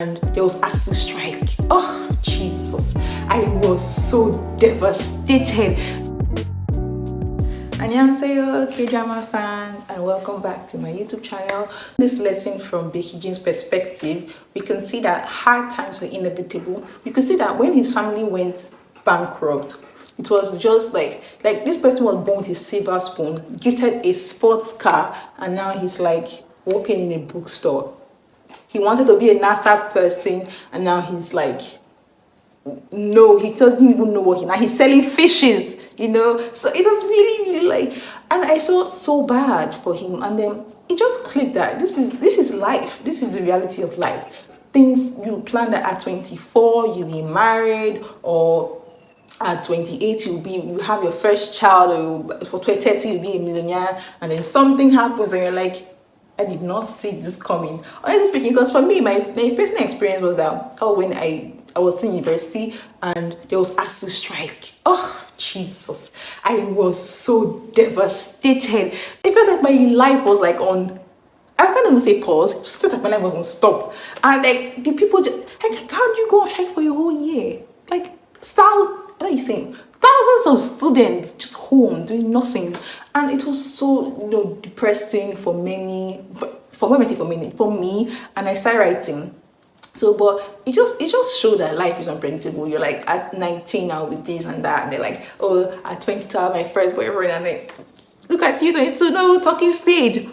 and there was ASU strike. Oh, Jesus. I was so devastated. Annyeonghaseyo, Kdrama fans, and welcome back to my YouTube channel. This lesson from Becky Jean's perspective, we can see that hard times are inevitable. You can see that when his family went bankrupt, it was just like this person was born with a silver spoon, gifted a sports car, and now he's like working in a bookstore. He wanted to be a NASA person, and now he's like, no, he doesn't even know what now he's selling fishes, So it was really, really and I felt so bad for him. And then it just clicked that this is life. This is the reality of life. Things you plan that at 24 you'll be married, or at 28 you have your first child, or for 30 you'll be a millionaire, and then something happens and you're like, I did not see this coming. Honestly speaking, because for me, my personal experience was that when I was in university and there was ASU strike. Oh, Jesus. I was so devastated. It felt like my life was like on, I can't even say pause. It just felt like my life was on stop. And like the people just, like, how do you go on strike for your whole year? Like, what are you saying? Thousands of students just home doing nothing, and it was so depressing for many. For me, and I started writing. So, but it just showed that life is unpredictable. You're like at 19 now with this and that, and they're like, oh, at 22 I have my first boyfriend, and like, look at you, 22, no talking stage.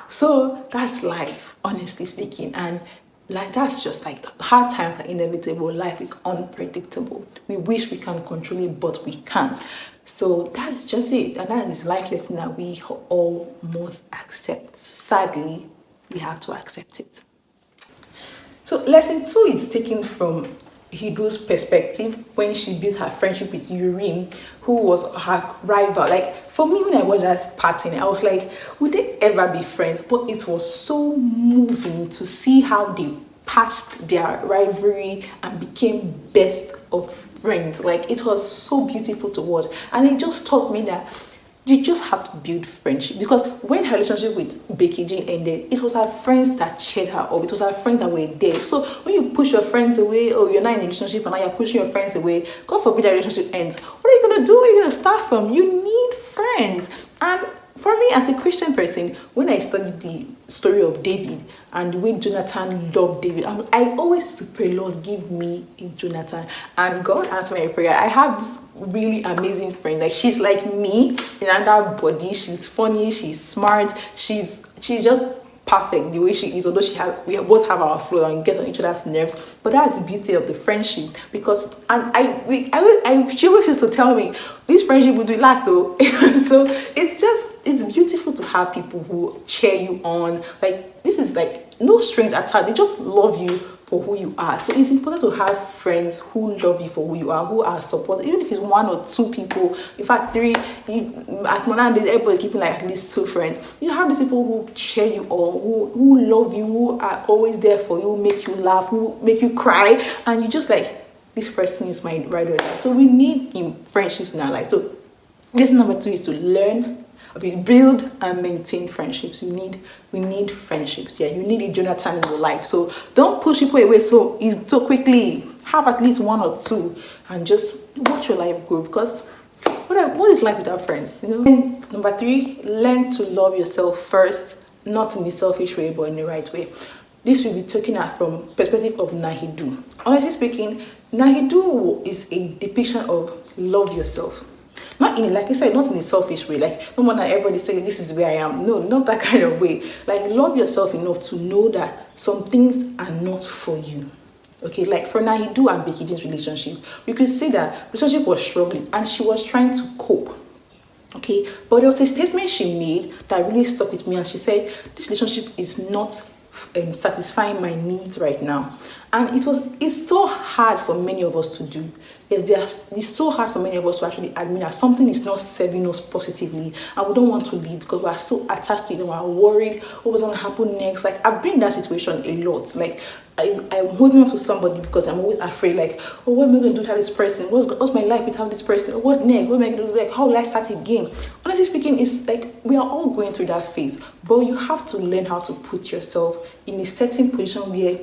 So that's life, honestly speaking, and. Like, that's just like hard times are inevitable. Life is unpredictable. We wish we can control it, but we can't. So that is just it. And that is life lesson that we all must accept. Sadly, we have to accept it. So lesson 2 is taken from Hee-do's perspective when she built her friendship with Yurim, who was her rival. Like, for me, when I was just partying, I was like, would they ever be friends? But it was so moving to see how they patched their rivalry and became best of friends. Like, it was so beautiful to watch. And it just taught me that you just have to build friendship, because when her relationship with Becky Jean ended, it was her friends that cheered her up. It was her friends that were there. So when you push your friends away, or you're not in a relationship and now you're pushing your friends away, God forbid that relationship ends, what are you gonna do? Where are you gonna start from? You need friends. And for me, as a Christian person, when I studied the story of David and the way Jonathan loved David, I always used to pray, Lord, give me a Jonathan. And God answered my prayer. I have this really amazing friend. Like, she's like me in another body. She's funny. She's smart. She's just perfect the way she is. Although we both have our flaws and get on each other's nerves. But that's the beauty of the friendship. Because she always used to tell me, this friendship will do last though. So it's beautiful to have people who cheer you on. Like, this is like no strings attached. They just love you for who you are. So it's important to have friends who love you for who you are, who are supportive. Even if it's 1 or 2 people, in fact 3. At modern days, everybody's keeping like at least 2 friends. You have these people who cheer you on, who love you, who are always there for you, make you laugh, who make you cry, and you just like, this person is my ride or die. So we need friendships in our life. So lesson number 2 is to build and maintain friendships. We need friendships. Yeah, you need a Jonathan in your life. So don't push people away so quickly. Have at least 1 or 2 and just watch your life grow, because what is life without friends? And number 3, learn to love yourself first, not in a selfish way, but in the right way. This will be taken out from perspective of Na Hee-do. Honestly speaking, Na Hee-do is a depiction of love yourself. Not in, like I said, not in a selfish way. Like, no more than everybody saying this is where I am. No, not that kind of way. Like, love yourself enough to know that some things are not for you. Okay, like for Na Hee-do and Becky Jean's relationship, we could see that relationship was struggling and she was trying to cope. Okay, but there was a statement she made that really stuck with me, and she said, this relationship is not satisfying my needs right now. And it's so hard for many of us to do. It's so hard for many of us to actually admit that something is not serving us positively, and we don't want to leave because we are so attached to it and we're worried what's going to happen next. Like, I've been in that situation a lot. Like, I'm holding on to somebody because I'm always afraid, like, oh, what am I going to do without this person? What's my life without this person? What next? What am I going to do? Like, how will I start again? Honestly speaking, it's like we are all going through that phase, but you have to learn how to put yourself in a certain position where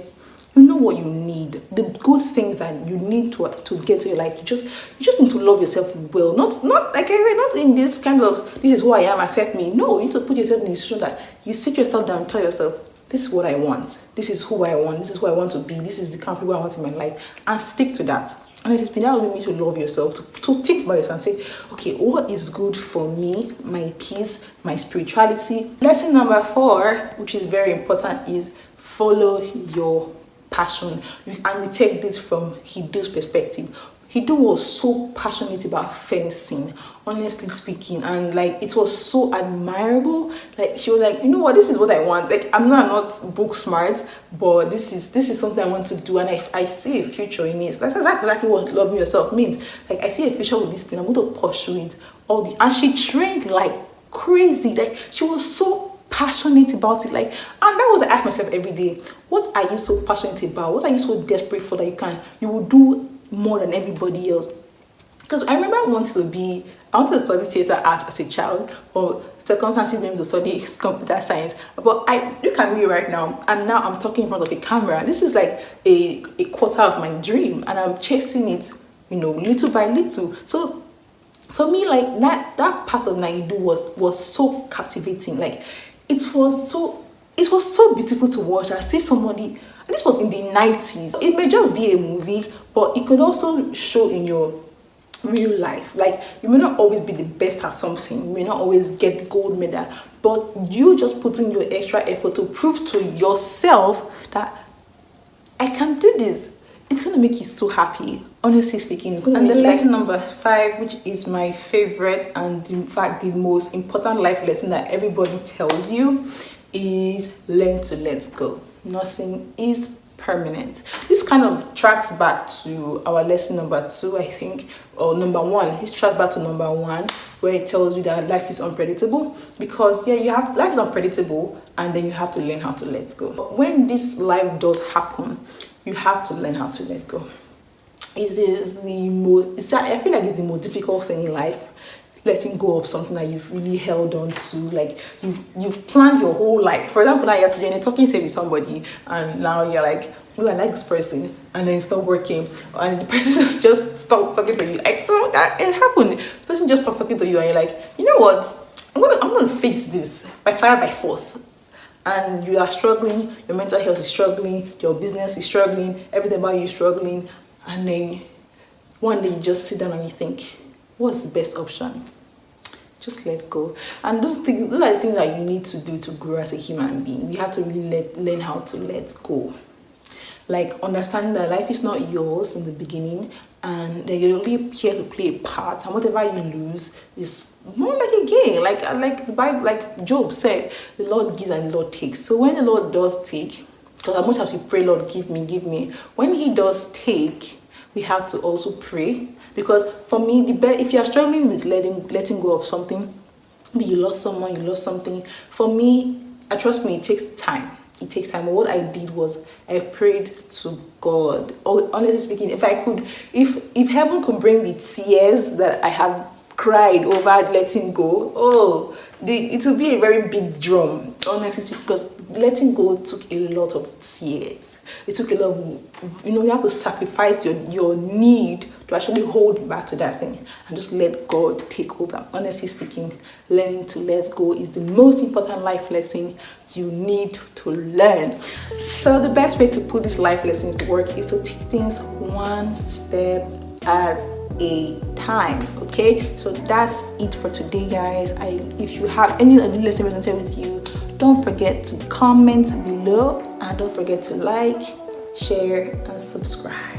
You know what you need, the good things that you need to get to your life. You just need to love yourself well. Not like I say, not in this kind of this is who I am, accept me. No, you need to put yourself in a situation that you sit yourself down and tell yourself, this is what I want, this is who I want, this is who I want to be, this is the kind of people I want in my life, and stick to that. And it's been that will mean to love yourself, to think about yourself and say, okay, what is good for me, my peace, my spirituality. Lesson number 4, which is very important, is follow your passion. And we take this from Na Hee-do's perspective. Na Hee-do was so passionate about fencing, honestly speaking, and like it was so admirable. Like she was like, you know what, this is what I want. Like I'm not book smart, but this is something I want to do, and I see a future in it. That's exactly what loving yourself means. Like I see a future with this thing, I'm going to pursue it. And she trained like crazy. Like she was so passionate about it. Like, and that was I ask myself every day, what are you so passionate about? What are you so desperate for that you will do more than everybody else? Because I remember I wanted to study theater art as a child, or circumstances made me to study computer science. But I look at me right now, and now I'm talking in front of a camera. This is like a quarter of my dream, and I'm chasing it, little by little. So for me, like that part of Na Hee-do was so captivating. Like it was so beautiful to watch. I see somebody, and this was in the 90s. It may just be a movie, but it could also show in your real life. Like you may not always be the best at something, you may not always get the gold medal, but you just put in your extra effort to prove to yourself that I can do this. It's gonna make you so happy, honestly speaking. And the lesson number 5, which is my favorite and in fact the most important life lesson that everybody tells you, is learn to let go. Nothing is permanent. This kind of tracks back to our lesson number 2, I think, or number 1. It tracks back to number 1, where it tells you that life is unpredictable. Because life is unpredictable, and then you have to learn how to let go. But when this life does happen, you have to learn how to let go. It is I feel like it's the most difficult thing in life. Letting go of something that you've really held on to, like you've planned your whole life. For example, now you're in a talking stage with somebody, and now you're like, oh, I like this person, and then it's not working, and the person just stops talking to you. Like, so that it happened. The person just stopped talking to you, and you're like, you know what? I'm gonna face this by fire by force. And you are struggling, your mental health is struggling, your business is struggling, everything about you is struggling, and then one day you just sit down and you think, what's the best option? Just let go. And those are the things that you need to do to grow as a human being. You have to really learn how to let go. Like understanding that life is not yours in the beginning, and that you're only here to play a part, and whatever you lose is more like a gain. Like the Bible, like Job said, the Lord gives and the Lord takes. So when the Lord does take, because as much as we pray, Lord, give me, when He does take, we have to also pray. Because for me, if you are struggling with letting go of something, maybe you lost someone, you lost something. For me, trust me, it takes time. It takes time. But what I did was I prayed to God. Honestly speaking, if heaven could bring the tears that I have cried over letting go, it will be a very big drum, honestly speaking, because letting go took a lot of tears. It took a lot of, you have to sacrifice your need to actually hold back to that thing and just let God take over. Honestly speaking, learning to let go is the most important life lesson you need to learn. So the best way to put these life lessons to work is to take things one step at a time. Okay, so that's it for today, guys. If you have any of the lessons resonated with you, don't forget to comment below, and don't forget to like, share, and subscribe.